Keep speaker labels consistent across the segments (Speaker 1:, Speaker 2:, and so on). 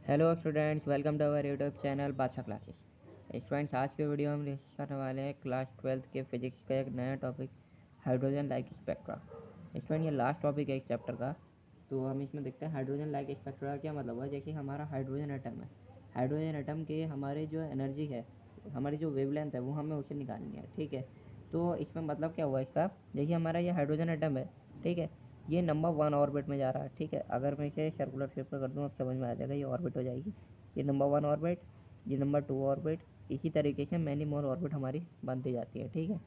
Speaker 1: Hello students, welcome to our YouTube channel Badshah classes. Students, आज के video में discuss करने वाले हैं क्लास 12th के फिजिक्स का एक नया topic, hydrogen like spectra. Student, ये लास्ट टॉपिक है इस चैप्टर का। तो हम इसमें देखते हैं हाइड्रोजन लाइक स्पेक्ट्रा का क्या मतलब हुआ। जैसे हमारा हाइड्रोजन एटम है, हाइड्रोजन एटम के हमारे जो एनर्जी है, हमारी जो वेवलेंथ है, वो हमें उसे निकालनी है। ठीक है, तो इसमें मतलब क्या हुआ इसका। देखिए, हमारा ये हाइड्रोजन एटम है, ठीक है, ये नंबर 1 ऑर्बिट में जा रहा है। ठीक है, अगर मैं इसे सर्कुलर शेप का कर दूँ, अब समझ में आ जाएगा, ये ऑर्बिट हो जाएगी। ये नंबर 1 ऑर्बिट, ये नंबर 2 ऑर्बिट, इसी तरीके से मैनी मोर ऑर्बिट हमारी बनती जाती है। ठीक है,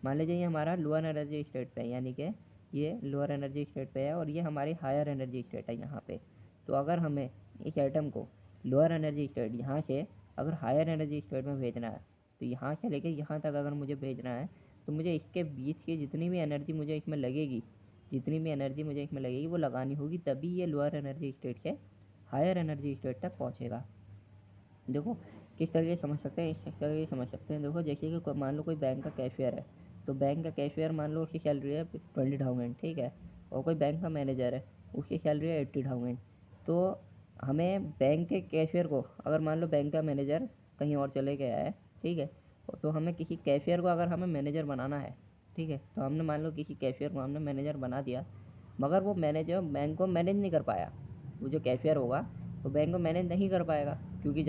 Speaker 1: मान लीजिए ये हमारा लोअर एनर्जी स्टेट पे है, यानी कि ये लोअर एनर्जी स्टेट पे है और ये हमारी हायर एनर्जी स्टेट है यहाँ पे। तो अगर हमें इस एटम को लोअर एनर्जी स्टेट यहाँ से अगर हायर एनर्जी स्टेट में भेजना है, तो यहाँ से लेकर यहाँ तक अगर मुझे भेजना है, तो मुझे इसके बीच की जितनी भी एनर्जी मुझे इसमें लगेगी, वो लगानी होगी, तभी ये लोअर एनर्जी स्टेट से हायर एनर्जी स्टेट तक पहुँचेगा। देखो किस तरीके से समझ सकते हैं, इस तरीके से समझ सकते हैं। देखो, जैसे कि मान लो कोई बैंक का कैशियर है, तो बैंक का कैशियर मान लो उसकी सैलरी है 20,000, ठीक है, और कोई बैंक का मैनेजर है, उसकी सैलरी है 80,000। तो हमें बैंक के कैशियर को, अगर मान लो बैंक का मैनेजर कहीं और चले गया है, ठीक है, तो हमें किसी कैशियर को अगर हमें मैनेजर बनाना है, ठीक है, तो हमने मान लो किसी कैशियर को हमने मैनेजर बना दिया, मगर वो मैनेजर बैंक को मैनेज नहीं कर पाया। वो जो कैशियर होगा वो बैंक को मैनेज नहीं कर पाएगा, क्योंकि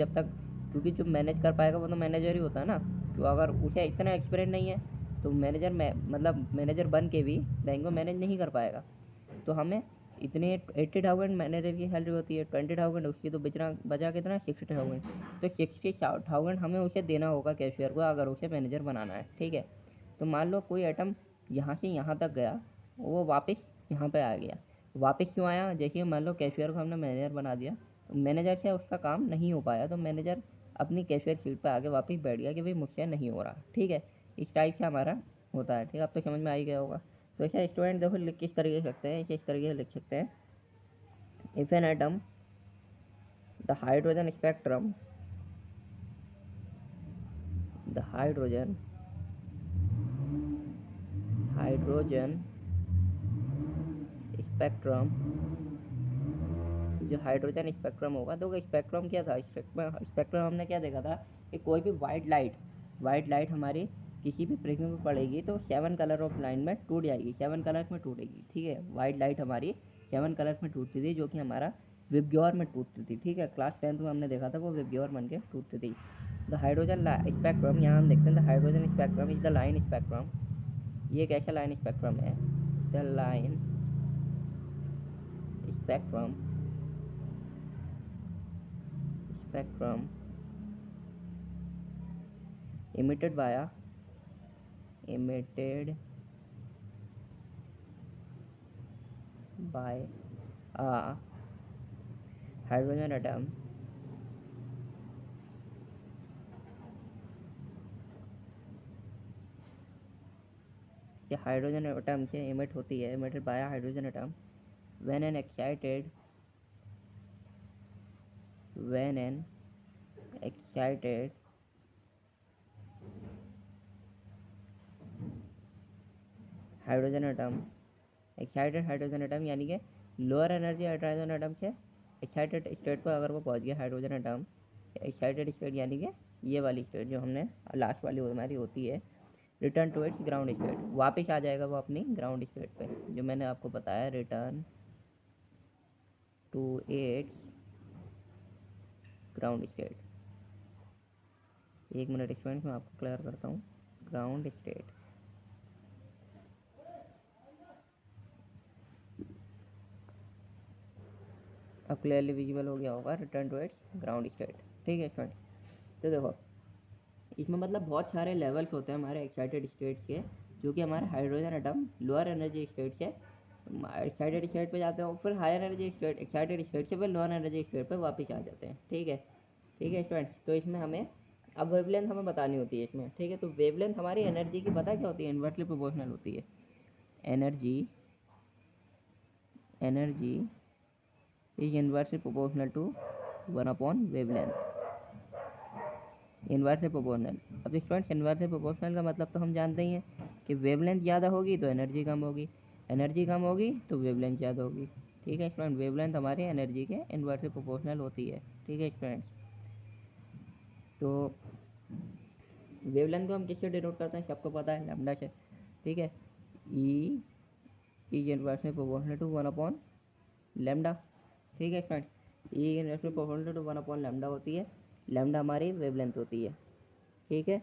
Speaker 1: जो मैनेज कर पाएगा वो तो मैनेजर ही होता है ना। तो अगर उसे इतना एक्सपीरियंस नहीं है, तो मैनेजर में मतलब मैनेजर बन के भी बैंक को मैनेज नहीं कर पाएगा। तो हमें इतने 80,000 मैनेजर की सैलरी होती है, 20,000 उसकी, तो बचा कितना 60,000। तो 60,000 हमें उसे देना होगा कैशियर को, अगर उसे मैनेजर बनाना है। ठीक है, तो मान लो कोई आइटम यहाँ से यहाँ तक गया, वो वापस यहाँ पे आ गया। वापस क्यों आया? जैसे मान लो कैशियर को हमने मैनेजर बना दिया, तो मैनेजर से उसका काम नहीं हो पाया, तो मैनेजर अपनी कैशियर सीट पर आके वापस बैठ गया कि भाई मुझसे नहीं हो रहा। ठीक है, इस टाइप से हमारा होता है। ठीक है, अब तो समझ में आ ही गया होगा। तो ऐसा स्टूडेंट देखो लिख किस तरीके से सकते हैं, इसे इस तरीके से लिख सकते हैं। If an atom the hydrogen spectrum the hydrogen spectrum, जो हाइड्रोजन स्पेक्ट्रम होगा, तो स्पेक्ट्रम क्या था? स्पेक्ट्रम हमने क्या देखा था कि कोई भी वाइट लाइट हमारी किसी भी प्रिज्म में पड़ेगी तो 7 कलर ऑफ लाइन में टूट जाएगी, 7 कलर्स में टूटेगी। ठीक है, वाइट लाइट हमारी 7 कलर्स में टूटती थी, जो कि हमारा विबग्योर में टूटती थी। ठीक है, क्लास 10th में हमने देखा था, वो विबग्योर बन के टूटती थी। द हाइड्रोजन स्पेक्ट्रम, यहाँ हम देखते हैं the hydrogen spectrum is the line spectrum. ये एक ऐसा लाइन स्पेक्ट्रम है, the line spectrum spectrum emitted by a hydrogen atom या हाइड्रोजन एटम से इमिट होती है, emitted bye hydrogen atom when an excited when an excited hydrogen atom excited hydrogen atom, यानी कि लोअर एनर्जी हाइड्रोजन एटम से excited state पर अगर वो पहुंच गया हाइड्रोजन एटम, एक्साइटेड स्टेट यानी कि ये वाली स्टेट जो हमने लास्ट वाली हमारी होती है, return to its ground state, वापस आ जाएगा वो अपनी ग्राउंड स्टेट पे, जो मैंने आपको बताया, return to its ground state. एक मिनट स्टूडेंट, मैं आपको क्लियर करता हूँ। ग्राउंड स्टेट, अब क्लियरली विजिबल हो गया होगा, return to its ground state. ठीक है स्टूडेंट, तो देखो इसमें मतलब बहुत सारे लेवल्स होते हैं हमारे एक्साइटेड स्टेट के, जो कि हमारे hydrogen atom lower energy state से एक्साइटेड स्टेट पे जाते हैं, और फिर higher energy state excited state से फिर लोअर एनर्जी स्टेट पे वापस आ जाते हैं। ठीक है स्टूडेंट्स, तो इसमें हमें अब वेवलेंथ हमें बतानी होती है इसमें। ठीक है, तो वेवलेंथ हमारी एनर्जी की पता है क्या होती है? इन्वर्सली प्रोपोर्शनल होती है। Energy energy is inversely proportional to 1 upon wavelength, inversely proportional. अब स्टूडेंट्स, इन्वर्सली प्रोपोर्शनल का मतलब तो हम जानते ही हैं कि वेवलेंथ ज़्यादा होगी तो एनर्जी कम होगी, एनर्जी कम होगी तो वेवलेंथ ज़्यादा होगी। ठीक है स्टूडेंट, वेवलेंथ हमारी एनर्जी के इन्वर्सली प्रोपोर्शनल होती है। ठीक है स्टूडेंट, तो वेवलेंथ को हम किससे डिनोट करते हैं, सबको पता है, लैम्डा से। ठीक है, E is inversely proportional to 1 upon lambda. ठीक है student, E inversely proportional to 1 upon lambda होती है, लैम्डा हमारी वेवलेंथ होती है। ठीक है,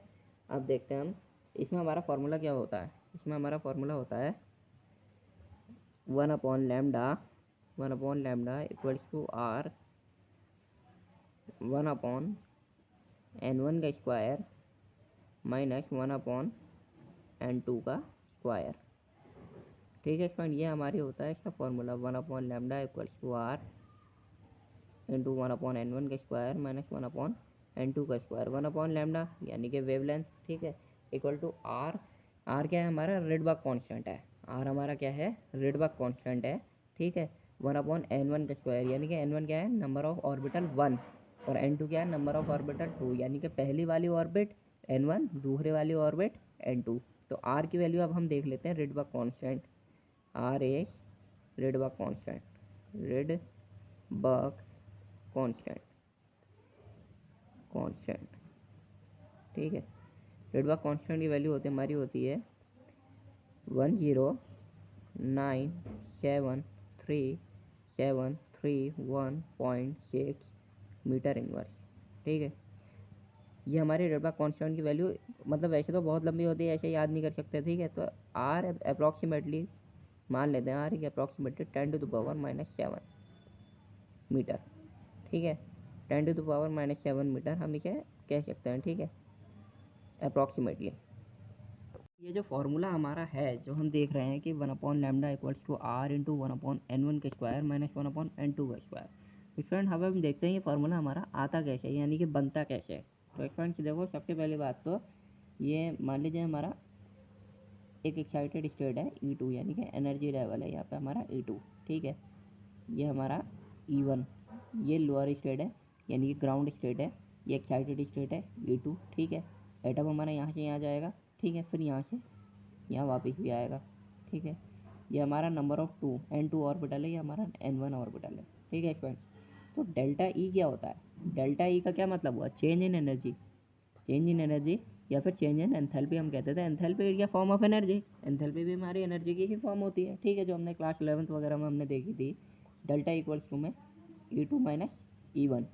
Speaker 1: अब देखते हैं हम इसमें हमारा फार्मूला क्या होता है। इसमें हमारा फार्मूला होता है 1 upon lambda equals to R 1 upon n1 का स्क्वायर माइनस 1 अपॉन n2 का स्क्वायर। ठीक है स्टूडेंट, ये हमारी होता है इसका formula 1 upon lambda equals to R into 1 upon n1 का स्क्वायर माइनस 1 अपॉन n2 का स्क्वायर। 1 अपॉन लैम्डा यानी कि वेवलेंथ, ठीक है, इक्वल टू आर। आर क्या है हमारा, रेडबर्ग कांस्टेंट है। आर हमारा क्या है, रेडबर्ग कांस्टेंट है। ठीक है, 1 अपॉन n1 का स्क्वायर यानी कि n1 क्या है, नंबर ऑफ ऑर्बिटल 1, और n2 क्या है, नंबर ऑफ ऑर्बिटल 2, यानी कि पहली वाली ऑर्बिट n1, दूसरे वाली ऑर्बिट n2। तो आर की वैल्यू अब हम देख लेते हैं, Rydberg constant. R a Rydberg constant, Rydberg constant, constant. ठीक है, रेडबर्ग कांस्टेंट की वैल्यू होती हमारी होती है 109737131.6 मीटर इनवर्स। ठीक है, ये हमारी रेडबर्ग कांस्टेंट की वैल्यू, मतलब वैसे तो बहुत लंबी होती है, ऐसे याद नहीं कर सकते। ठीक है, तो आर अप्रॉक्सीमेटली मान लेते हैं, आर की अप्रॉक्सीमेटली 10⁻⁻7 मीटर। ठीक है, 10⁻⁻7 मीटर हम इसे कह सकते हैं। ठीक है, अप्रॉक्सीमेटली। ये जो फार्मूला हमारा है, जो हम देख रहे हैं कि 1 upon lambda equals to R into 1 upon n1 का स्क्वायर माइनस 1 अपॉन n2 का स्क्वायर। स्टूडेंट, अब हम देखते हैं ये फार्मूला हमारा आता कैसे है, यानी कि बनता कैसे है। तो स्टूडेंट देखो, सबसे पहली बात तो ये मान लीजिए हमारा एक एक्साइटेड स्टेट है E2, यानी कि एनर्जी लेवल है यहाँ पे हमारा E2। ठीक है, ये हमारा E1, ये लोअर स्टेट है यानी कि ग्राउंड स्टेट है, ये एक्साइटेड स्टेट है E2। ठीक है, एटम हमारा यहाँ से यहाँ जाएगा। ठीक है, फिर यहाँ से यहाँ वापस भी आएगा। ठीक है, ये हमारा नंबर ऑफ n2 ऑर्बिटल है, ये हमारा n1 ऑर्बिटल है। ठीक है फ्रेंड्स, तो डेल्टा ई क्या होता है, डेल्टा ई का क्या मतलब हुआ, change in energy. Change in energy या फिर चेंज इन एंथैल्पी हम कहते थे। Enthalpy is form of energy, enthalpy भी हमारी एनर्जी की ही फॉर्म होती है। ठीक है, जो हमने क्लास 11th वगैरह में हमने देखी थी, डेल्टा इक्वल्स टू में E2 minus E1।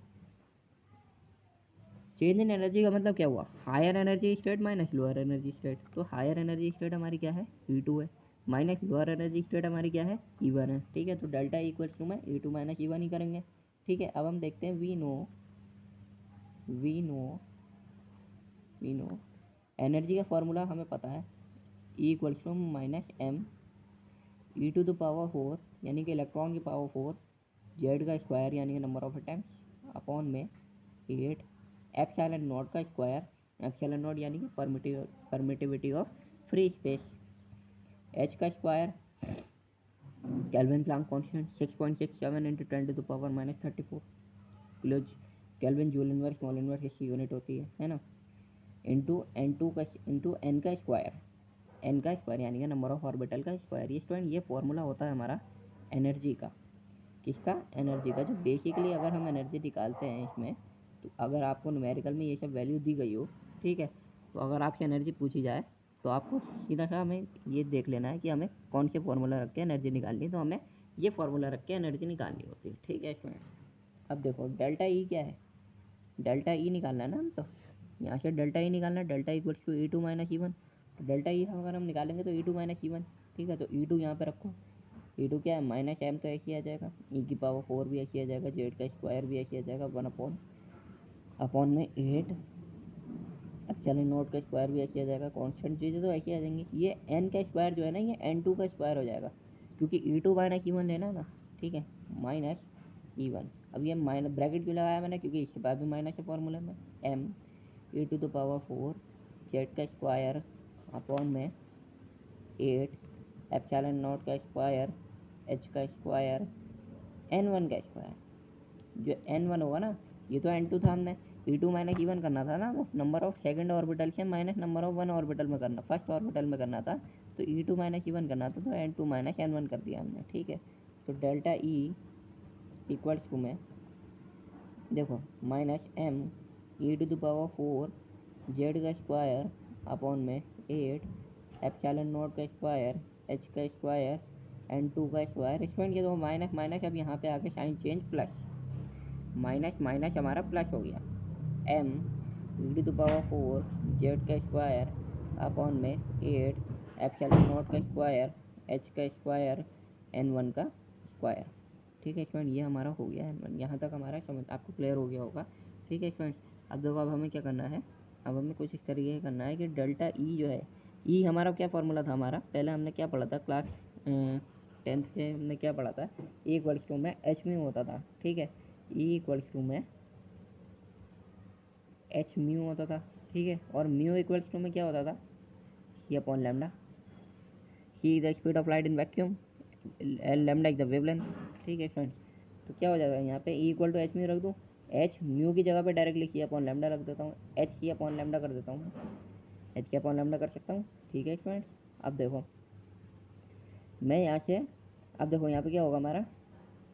Speaker 1: Change in energy का मतलब क्या हुआ, higher energy state minus lower energy state. तो हायर एनर्जी स्टेट हमारी क्या है, E2 है, माइनस लोअर एनर्जी स्टेट हमारी क्या है, E1 है। ठीक है, तो डेल्टा इक्वल्स टू में E2 माइनस E1 ही करेंगे। ठीक है, अब हम देखते हैं वी नो एनर्जी का फॉर्मूला हमें पता है, E equals to minus m E⁴ यानी कि इलेक्ट्रॉन की पावर 4, जेड का स्क्वायर यानी कि नंबर ऑफ एटम्स अपॉन में 8 एप्सिलॉन नॉट का स्क्वायर, एप्सिलॉन नॉट यानी कि permittivity of free space, H का square, Kelvin Planck constant 6.67 into 10⁻⁻34 kilo kelvin, joule inverse, small inverse इसकी यूनिट होती है ना, इंटू n2 का इंटू n का स्क्वायर यानी कि नंबर ऑफ ऑर्बिटल का स्क्वायर। ये स्टूडेंट ये फॉर्मूला होता है हमारा एनर्जी का। किसका, एनर्जी का। जो बेसिकली अगर हम एनर्जी निकालते हैं इसमें, तो अगर आपको न्यूमेरिकल में ये सब वैल्यू दी गई हो, ठीक है, तो अगर आपसे एनर्जी पूछी जाए तो आपको सीधा सा हमें ये देख लेना है कि हमें कौन से फार्मूला रख के एनर्जी निकालनी है, तो हमें ये फार्मूला रख के एनर्जी निकालनी होती है। ठीक है स्टूडेंट, अब देखो डेल्टा ई क्या है, डेल्टा ई निकालना है ना हम, तो यहाँ से डेल्टा ई निकालना है, delta equals to E2 minus E1। तो डेल्टा ई अगर हम निकालेंगे तो E2 माइनस E1। ठीक है, तो E2 यहाँ पे रखो, E2 क्या है, माइनस m, तो ऐसे ही आ जाएगा, E⁴ भी ऐसे ही आ जाएगा, जेड का स्क्वायर भी ऐसे ही आ जाएगा, 1 अपॉन में 8 एप्सिलॉन नॉट का स्क्वायर भी ऐसे आ जाएगा, कांस्टेंट चीज़ें तो ऐसे आ जाएंगी। ये n का स्क्वायर जो है ना, ये n2 का स्क्वायर हो जाएगा, क्योंकि E2 माइनस E1 लेना है ना। ठीक है, माइनस E1। अब ये माइनस ब्रैकेट क्यों लगाया मैंने, क्योंकि इसके बाद भी माइनस है फॉर्मूले में, m E⁴ जेड का स्क्वायर अपॉन में 8 एप्सिलॉन नॉट का स्क्वायर, h का स्क्वायर, n1 का स्क्वायर। जो n1 होगा ना, ये तो n2 था, हमने E2 माइनस E1 करना था ना, वो नंबर ऑफ सेकंड ऑर्बिटल से माइनस नंबर ऑफ 1 ऑर्बिटल में करना, फर्स्ट ऑर्बिटल में करना था, तो E2 माइनस E1 करना था, तो n2 माइनस n1 कर दिया हमने। ठीक है, तो डेल्टा ई इक्वल्स टू में देखो minus M E to the power 4 Z का स्क्वायर अपॉन में 8 एप्सिलॉन नॉट का स्क्वायर एच का स्क्वायर एन टू का स्क्वायर। स्टूडेंट ये तो माइनस माइनस, अब यहाँ पे आके sign change plus, minus minus हमारा प्लस हो गया। M E to the power 4 Z का स्क्वायर अपॉन में 8 एप्सिलॉन नॉट का स्क्वायर एच का स्क्वायर एन वन का स्क्वायर। ठीक है स्टूडेंट, ये हमारा हो गया है। यहाँ तक हमारा समझ आपको क्लियर हो गया होगा। ठीक है स्टूडेंट, अब देखो अब हमें क्या करना है, अब हमें कुछ इस तरीके से करना है कि डेल्टा ई जो है, ई हमारा क्या फॉर्मूला था हमारा, पहले हमने क्या पढ़ा था क्लास 10th से हमने क्या पढ़ा था, ई इक्वल्स टू में एच म्यू होता था। ठीक है, ई इक्वल्स टू में एच म्यू होता था। ठीक है, और म्यू इक्वल्स टू में क्या होता था, C upon lambda. C is the speed of light in vacuum, lambda is the wavelength. ठीक है फ्रेंड्स, तो क्या हो जाएगा यहाँ पे E equal to H mu रख दूँ, एच म्यू की जगह पे डायरेक्टली सी अपॉन लैम्डा रख देता हूँ, एच सी अपॉन लैम्डा कर देता हूँ, एच के अपॉन लैम्डा कर सकता हूँ। ठीक है फ्रेंड्स, अब देखो मैं यहाँ से, अब देखो यहाँ पे क्या होगा हमारा,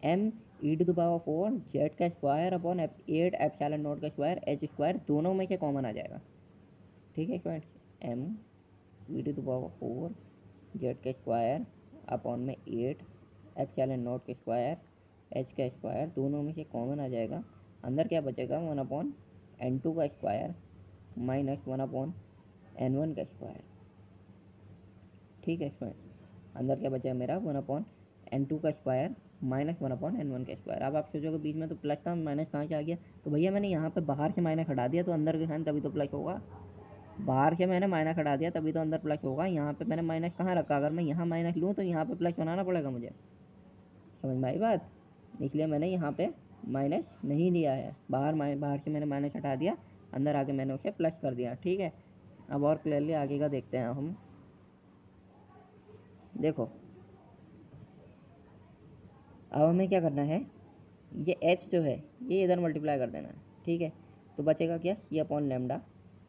Speaker 1: M E to the power 4 Z का स्क्वायर अपॉन 8 एप्सिलॉन नॉट का स्क्वायर एच स्क्वायर, दोनों में से कॉमन आ जाएगा। ठीक है friends, M E to the power 4 Z का स्क्वायर अपॉन में 8 एप्सिलॉन नॉट का स्क्वायर एच का स्क्वायर, दोनों में से कॉमन आ जाएगा। अंदर क्या बचेगा, 1 अपॉन एन टू का square minus 1 upon N one का स्क्वायर। ठीक है फ्रेंड्स, अंदर क्या बचा मेरा, 1 अपॉन एन टू का square minus 1 upon N one का स्क्वायर। अब आप सोचोगे बीच में तो प्लस था, माइनस कहाँ से आ गया, तो भैया मैंने यहाँ पे बाहर से माइनस हटा दिया तो अंदर के साइन तभी तो प्लस होगा, बाहर से मैंने माइनस हटा दिया तभी तो अंदर प्लस होगा। यहाँ पे मैंने माइनस कहाँ रखा, अगर मैं यहाँ माइनस लूँ तो यहाँ पे प्लस बनाना पड़ेगा मुझे, समझ में आई बात, इसलिए मैंने यहाँ पे माइनस नहीं लिया है, बाहर से मैंने माइनस हटा दिया, अंदर आके मैंने उसे प्लस कर दिया। ठीक है, अब और क्लियरली आगे का देखते हैं हम। देखो अब हमें क्या करना है, ये h जो है ये इधर मल्टीप्लाई कर देना है। ठीक है, तो बचेगा क्या, सी अपॉन लैम्डा,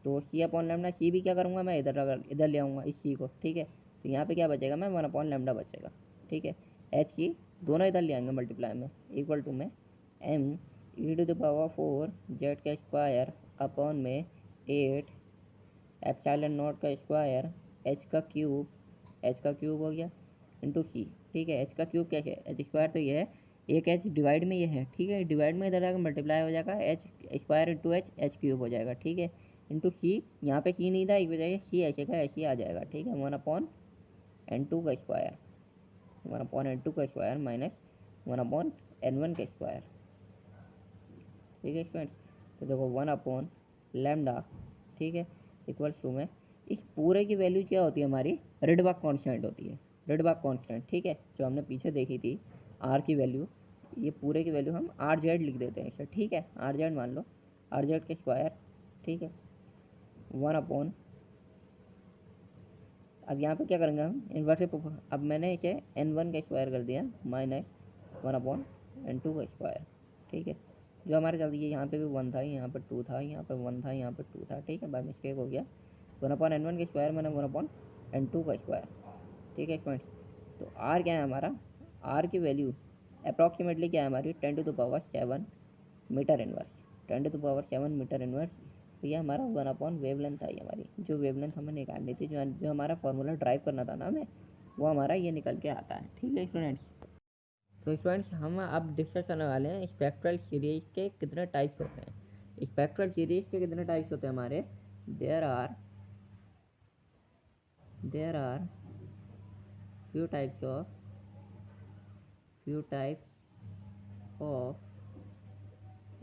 Speaker 1: तो सी अपॉन लैम्डा, सी भी क्या करूँगा मैं इधर ले आऊँगा इस सी को। ठीक है, तो यहाँ पे क्या बचेगा, मैं 1 अपॉन लैम्डा बचेगा। ठीक है, एच की दोनों इधर ले आएंगे मल्टीप्लाई में, इक्वल टू में M E to the power 4 Z का स्क्वायर अपॉन में 8 एप्सिलॉन नॉट का स्क्वायर एच का क्यूब हो गया इंटू सी। ठीक है, एच का क्यूब क्या है, एच स्क्वायर तो ये है, एक एच डिवाइड में ये है। ठीक है, डिवाइड में इधर आकर मल्टीप्लाई हो जाएगा, H square into H cube हो जाएगा। ठीक है, इंटू सी, यहाँ पे सी नहीं था इस वजह से सी ऐसे का ऐसे आ जाएगा। ठीक है, 1 अपॉन एन टू का स्क्वायर, 1 अपॉन एन टू का square minus 1 upon N one का स्क्वायर। ठीक है फ्रेंड्स, तो देखो 1 अपॉन लैम्डा, ठीक है, इक्वल्स टू में इस पूरे की वैल्यू क्या होती है हमारी, रिडबर्ग कांस्टेंट होती है, रिडबर्ग कांस्टेंट। ठीक है, जो हमने पीछे देखी थी आर की वैल्यू, ये पूरे की वैल्यू हम आर जेड लिख देते हैं इसे। ठीक है, आर जेड मान लो, आर जेड के स्क्वायर। ठीक है, 1 अपॉन, अब यहाँ पे क्या करेंगे हम इन्वर्स, अब मैंने इसे एन वन का स्क्वायर कर दिया माइनस 1 अपॉन एन टू का स्क्वायर। ठीक है, जो हमारे चलती है, यहाँ पे भी 1 था, यहाँ पे 2 था, यहाँ पे 1 था, यहाँ पे 2 था। ठीक है, बाय मिस्टेक हो गया, 1 अपॉन एन वन का स्क्वायर मैंने 1 अपॉन एन टू का स्क्वायर। ठीक है फ्रेंड्स, तो आर क्या है हमारा, आर की वैल्यू अप्रॉक्सीमेटली क्या है हमारी, 10 to the power 7 metre inverse, 10 to the power 7 metre inverse. तो ये हमारा 1 अपॉन वेवलेंथ आई हमारी, जो वेवलेंथ हमें निकालनी थी, जो हमारा फॉर्मूला ड्राइव करना था ना हमें, वो हमारा ये निकल के आता है। ठीक है स्टूडेंट्स, तो स्टूडेंट्स हम अब डिस्कस करने वाले हैं स्पेक्ट्रल सीरीज के कितने टाइप्स होते हैं। स्पेक्ट्रल सीरीज के कितने टाइप्स होते हैं हमारे, there are few types of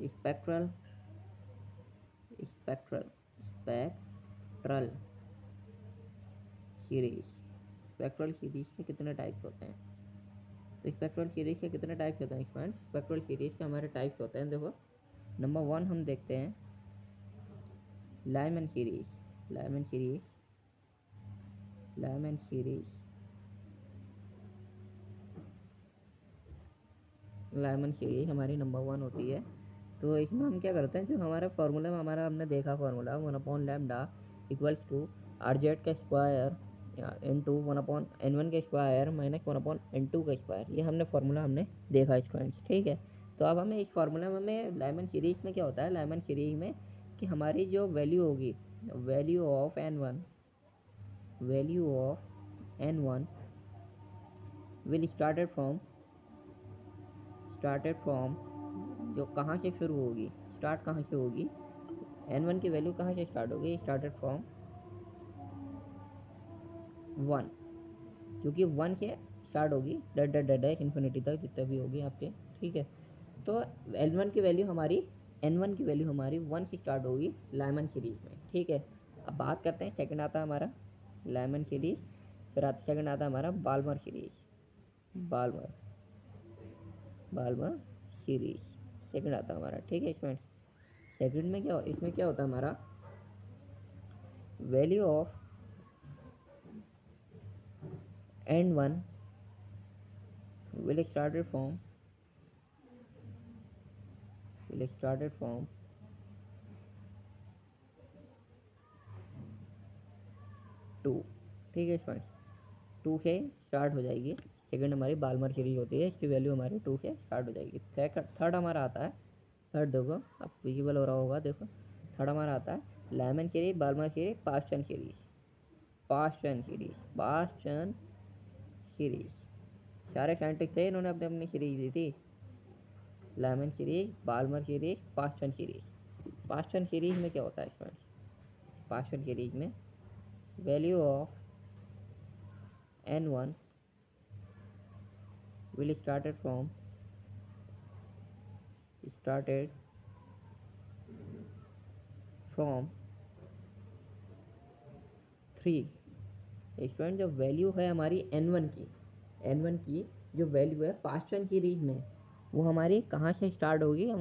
Speaker 1: spectral spectral spectral series. Spectral series के कितने टाइप्स होते हैं, तो स्पेक्ट्रल सीरीज के कितने टाइप्स होते हैं फ्रेंड्स, स्पेक्ट्रल सीरीज के हमारे टाइप्स होते हैं। देखो नंबर 1 हम देखते हैं लाइमन सीरीज। लाइमन सीरीज हमारी नंबर 1 होती है। तो इसमें हम क्या करते हैं, जो हमारे फार्मूला में हमारा हमने देखा formula 1 upon lambda equals to R Z का स्क्वायर N2 1/N1 का स्क्वायर माइनस 1/N2 का स्क्वायर, ये हमने फार्मूला हमने देखा स्टूडेंट्स, ठीक है। तो अब हमें इस फार्मूला में हमें लाइमन सीरीज में क्या होता है, लाइमन सीरीज में कि हमारी जो वैल्यू होगी, value of N1 will started from जो कहाँ से शुरू होगी, स्टार्ट कहाँ से होगी, N1 की वैल्यू कहाँ से स्टार्ट होगी, स्टार्टेड फ्रॉम 1, क्योंकि 1 से स्टार्ट होगी डट डट डट डट इन्फिनिटी तक जितना भी होगी आपके, ठीक है। तो N1 की वैल्यू हमारी 1 से स्टार्ट होगी लाइमन सीरीज में, ठीक है। अब बात करते हैं, सेकंड आता है हमारा लाइमन सीरीज, फिर सेकंड आता है हमारा Balmer series, Balmer series second आता है हमारा, ठीक है। इसमें सेकंड में इसमें क्या होता है हमारा, value of N1 will started from 2, ठीक है। इसमें 2 से स्टार्ट हो जाएगी, सेकंड हमारी बाल्मर सीरीज होती है, इसकी वैल्यू हमारी 2 से स्टार्ट हो जाएगी। थर्ड हमारा आता है, थर्ड देखो अब विजिबल हो रहा होगा, देखो थर्ड हमारा आता है Lyman series, Balmer series, Paschen series, सारे साइंटिस्ट थे, इन्होंने अपने अपनी सीरीज दी थी, Lyman series, Balmer series, Paschen series. Paschen series में क्या होता है स्टूडेंट्स, पास्टन सीरीज में value of N1 will started from 3। Student जो वैल्यू है हमारी N1 की जो वैल्यू है पास्टन सीरीज में, वो हमारी कहाँ से स्टार्ट होगी, वो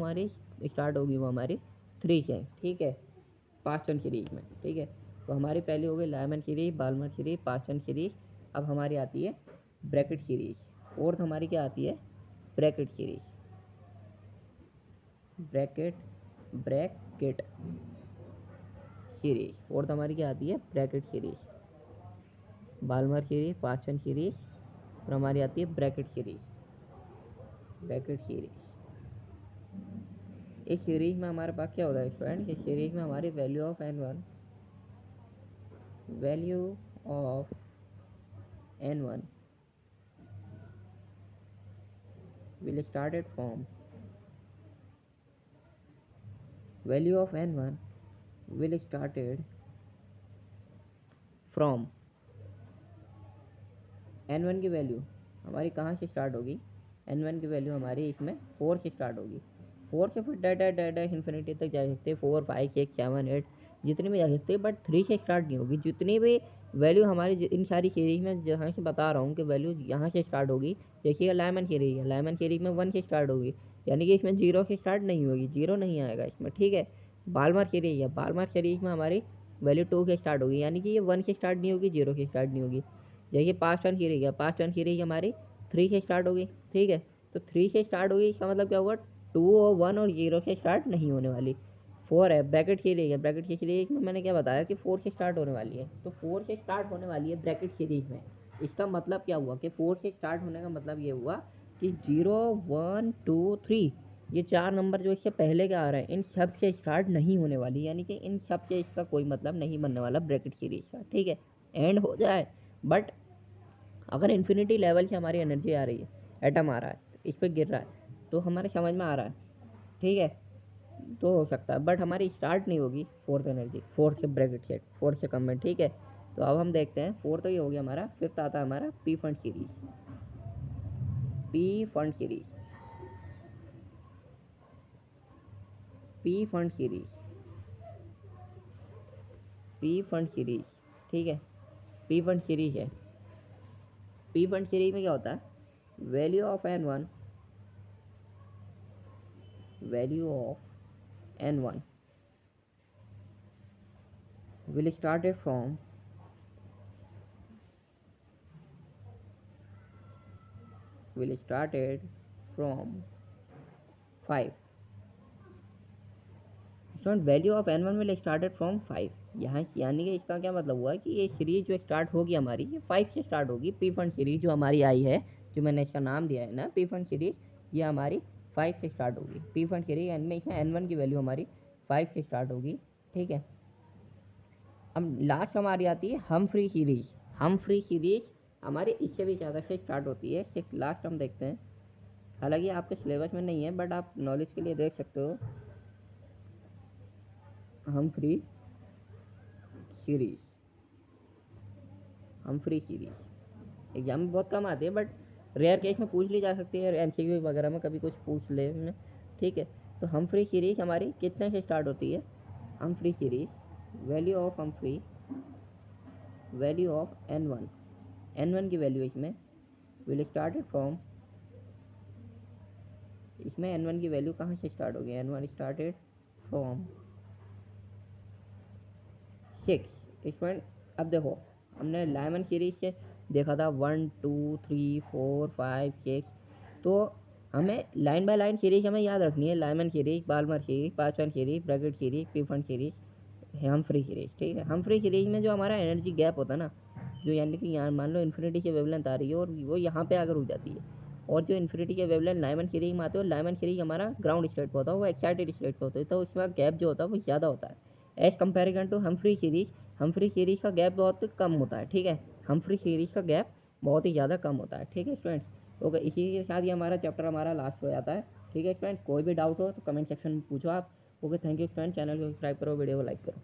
Speaker 1: हमारी 3 से, ठीक है, पास्टन सीरीज में, ठीक है। तो हमारी पहली हो गई Lyman series, Balmer series, Paschen series. अब हमारी आती है ब्रैकेट सीरीज, फोर्थ हमारी क्या आती है, Brackett series, Brackett series, fourth हमारी क्या आती है, Brackett series, Balmer series, Paschen series, और हमारी आती है ब्रैकेट सीरीज। इस सीरीज में हमारे पास क्या होता है स्टूडेंट, इस सीरीज में हमारी value of N1 will started from 5 N1 की वैल्यू हमारी कहाँ से स्टार्ट होगी, N1 की वैल्यू हमारी इसमें 4 से स्टार्ट होगी, 4 से फिर डैट इन्फिनिटी तक जा सकते हैं, 4 5 6 7 8 जितनी भी जा सकते हैं, बट 3 से स्टार्ट नहीं होगी। जितनी भी वैल्यू हमारी इन सारी सीरीज में जहाँ से बता रहा हूँ कि वैल्यू यहाँ से स्टार्ट होगी, देखिएगा लाइमन सीरीज में 1 से स्टार्ट होगी, यानी कि इसमें 0 से स्टार्ट नहीं होगी, 0 नहीं आएगा इसमें, ठीक है। बाल्मर सीरीज में हमारी वैल्यू 2 से स्टार्ट होगी, यानी कि ये 1 से स्टार्ट नहीं होगी, 0 से स्टार्ट नहीं होगी। देखिए पास्ट टर्न सीरीज हमारी 3 से स्टार्ट होगी, ठीक है। तो 3 से स्टार्ट होगी, इसका मतलब क्या होगा, 2 और 1 और 0 से स्टार्ट नहीं होने वाली। 4 है ब्रैकेट सीरीज में मैंने क्या बताया कि 4 से स्टार्ट होने वाली है, तो 4 से स्टार्ट होने वाली है ब्रैकेट सीरीज में। इसका मतलब क्या हुआ कि 4 से स्टार्ट होने का मतलब ये हुआ कि 0 1 2 3 ये 4 नंबर जो इससे पहले के आ रहे हैं, इन सब से स्टार्ट नहीं होने वाली, यानी कि इन सब से इसका कोई मतलब नहीं बनने वाला ब्रैकेट सीरीज का, ठीक है। एंड हो जाए, बट अगर इन्फिनिटी लेवल से हमारी एनर्जी आ रही है, एटम आ रहा है, इस पर गिर रहा है, तो हमारे समझ में आ रहा है, ठीक है, तो हो सकता है, बट हमारी स्टार्ट नहीं होगी फोर्थ से ब्रैकेट सेट, फोर्थ से कम में, ठीक है। तो अब हम देखते हैं, फोर्थ तो ये हो गया हमारा, फिफ्थ आता है हमारा P fund series, P fund series, P fund series, P fund series, ठीक है, पी फंड सीरीज है। पी फंड सीरीज में क्या होता है, value of N1 will started from 5 student value of n1 will started from 5। यहाँ यानी कि इसका क्या मतलब हुआ कि ये सीरीज जो स्टार्ट होगी हमारी ये 5 से स्टार्ट होगी। पी फंड सीरीज जो हमारी आई है, जो मैंने इसका नाम दिया है ना पी फंड सीरीज, ये हमारी 5 से स्टार्ट होगी। पी फंड सीरीज में इसमें n1 की वैल्यू हमारी 5 से स्टार्ट होगी, ठीक है। अब लास्ट हमारी आती है हमफ्री सीरीज। हमफ्री सीरीज हमारी इससे भी ज़्यादा से स्टार्ट होती है। लास्ट हम देखते हैं, हालांकि आपके सिलेबस में नहीं है बट आप नॉलेज के लिए देख सकते हो। हमफ्री सीरीज, हमफ्री सीरीज एग्जाम में बहुत कम आती है बट रेयर केस में पूछ ली जा सकती है, एमसीक्यू वगैरह में कभी कुछ पूछ ले, ठीक है। तो हमफ्री सीरीज हमारी कितने से स्टार्ट होती है? Humphrey series value of Humphrey, value of n1, n1 की वैल्यू इसमें विल स्टार्टेड फ्रॉम, इसमें n1 की वैल्यू कहाँ से स्टार्ट होगी? n1 started from 6। इसमें अब देखो हमने लाइमन सीरीज से देखा था 1 2 3 4 5 6, तो हमें लाइन बाय लाइन सीरीज हमें याद रखनी है। Lyman series, Balmer series, Paschen series, Brackett series, Pfund series, Humphrey series, ठीक है। हमफ्री सीरीज में जो हमारा एनर्जी गैप होता है ना, जो यानी कि यहाँ मान लो इन्फिनिटी की वेवलेंथ आ रही है और वो यहाँ पे आकर रुक जाती है, और जो इन्फिनिटी के वेवलेंथ लाइमन सीरीज में आते हैं, लाइमन सीरीज हमारा ग्राउंड स्टेट पर होता है, वो एक्साइटेड स्टेट पर होता है, तो उसमें गैप जो होता है वो ज़्यादा होता है as comparison to Humphrey series. Humphrey series का गैप बहुत कम होता है, ठीक है। हमफ्री सीरीज का गैप बहुत ही ज़्यादा कम होता है, ठीक है स्टूडेंट्स। ओके, इसी के साथ ये हमारा चैप्टर हमारा लास्ट हो जाता है, ठीक है स्टूडेंट्स। कोई भी डाउट हो तो कमेंट सेक्शन में पूछो आप। Okay, thank you student. Channel को सब्सक्राइब करो, वीडियो को लाइक करो।